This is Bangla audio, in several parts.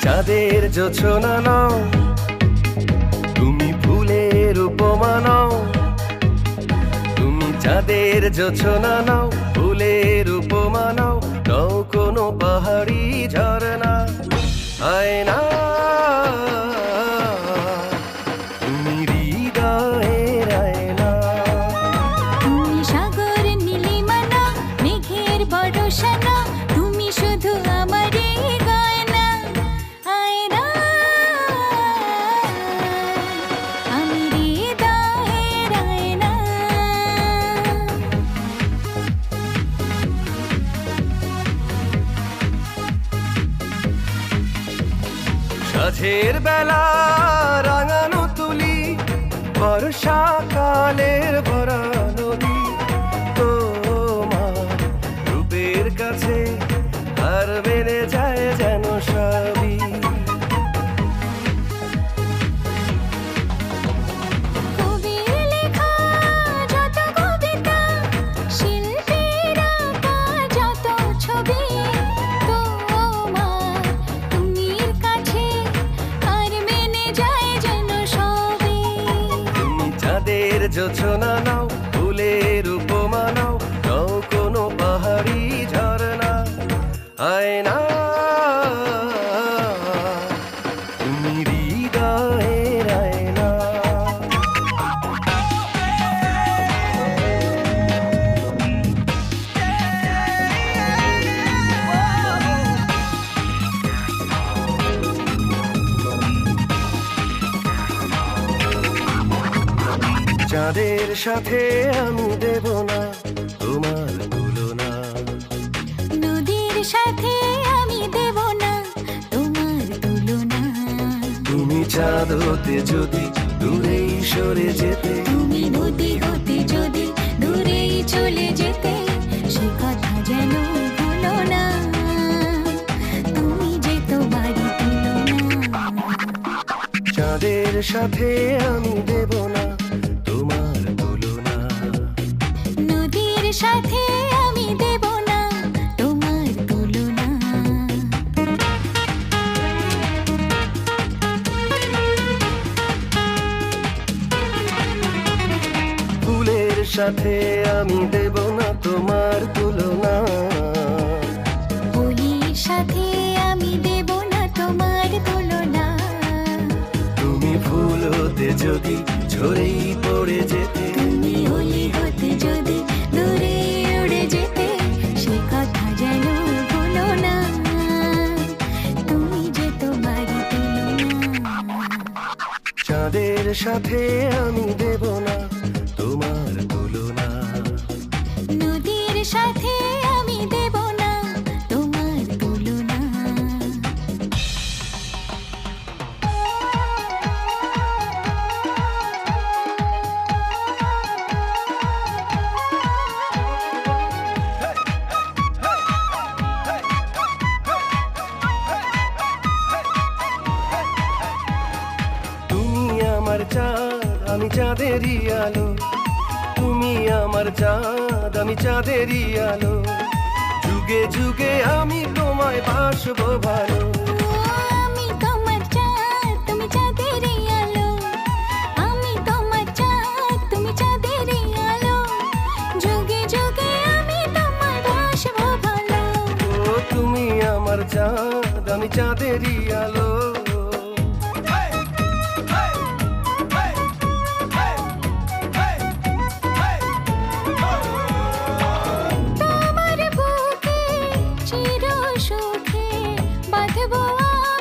চাঁদের জোছনা নাও, তুমি ফুলের উপমা নাও। তুমি চাঁদের জোছনা নাও, ফুলের উপমা নাও, নও কোনো পাহাড়ি ঝরনা। আয়না তুমি হৃদয়ের আয়না। তুমি সাগর নীলিমা না, মেঘের ভরসা না, তুমি শুধু আমারই গয়না। আয়না আমি হৃদয়ের আয়না। সাঝের বেলা রাঙানো তুলি, বর্ষাকালের ভরা নদী, তোমার রূপের কাছে আর বেড়ে যায় যেন সবই। কবির লেখা যত কবিতা, শিল্পীর আঁকা যত ছবি, তোমার তুমির কাছে আর মেনে যায় যেন সবই। তুমি চাঁদের জোছনা নাও, ফুলের উপমা নাও, নও কোনো পাহাড়ি ঝরনা। আয়না তুমি হৃদয়ের আয়না। চাঁদের সাথে আমি দেব না তোমার তুলনা। নদীর সাথে আমি দেব না তোমার তুলনা। তুমি চাঁদ হতে যদি দূরেই সরে যেতে, তুমি নদী হতে যদি দূরেই চলে যেতে, সে কথা যেন ভুলো না। তুমি যে তোমারই তুলনা। চাঁদের সাথে আমি দেব না তোমার তুলনা। নদীর সাথে আমি দেব না তোমার তুলনা। ফুলের সাথে আমি দেব না তোমার তুলনা। ফুলের সাথে আমি দেব না তোমার তুলনা। তুমি ফুল হতে যদি ঝরেই পড়ে যেতে, তুমি অলি হতে যদি দূরে উড়ে যেতে, সে কথা যেন ভুলো না। তুমি যে তোমারই তুলনা। চাঁদের সাথে আমি দেব না তোমার তুলনা। নদীর সাথে আমি দেব না তোমার তুলনা। তুমি আমার চাঁদ, আমি চাঁদেরই আলো। তুমি আমার চাঁদ, আমি চাঁদেরই আলো। যুগে যুগে আমি তোমায় বাসবো ভালো। আমি তোমার চাঁদ, তুমি চাঁদেরই আলো। আমি তোমার চাঁদ, তুমি চাঁদেরই আলো। যুগে যুগে আমি তোমার বাসবো ভালো। ও তুমি আমার চাঁদ, আমি চাঁদেরই আলো। তোমার বুকে চির সুখে বাঁধবো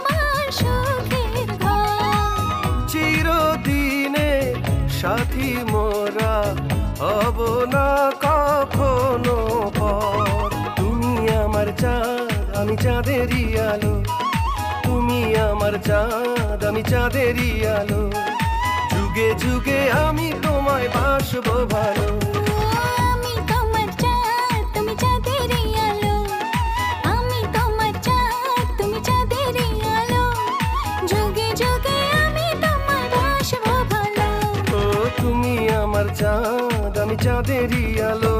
আমার সুখের ঘর। চিরদিনে সাথী মোরা হব না কখনো পর। তুমি আমার চাঁদ, আমি চাঁদেরই আলো। তুমি আমার চাঁদ, আমি চাঁদেরই আলো। যুগে যুগে আমি তোমায় বাসবো ভালো। আমি তোমার চাঁদ, তুমি চাঁদেরই আলো। আমি তোমার চাঁদ, তুমি চাঁদেরই আলো। যুগে যুগে আমি তোমার বাসবো ভালো। ও তুমি আমার চাঁদ, আমি চাঁদেরই আলো।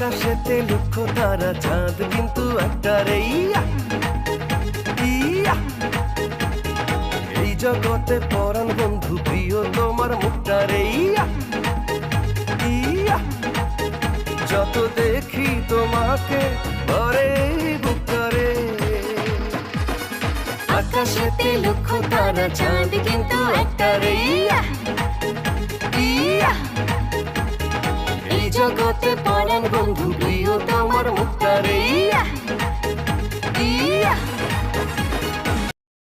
আকাশেতে লক্ষ তারা চাঁদ কিন্তু একটা রে ইয়া ইয়া। এই জগতে পরাণ বন্ধু প্রিয় তোমার মুখটা রে ইয়া ইয়া। যত দেখি তোমাকে ভরে বুকটা রে। আকাশেতে লক্ষ তারা চাঁদ কিন্তু একটা রে ইয়া ইয়া। এই জগতে পরাণ বন্ধু প্রিয় তোমার মুখটা রে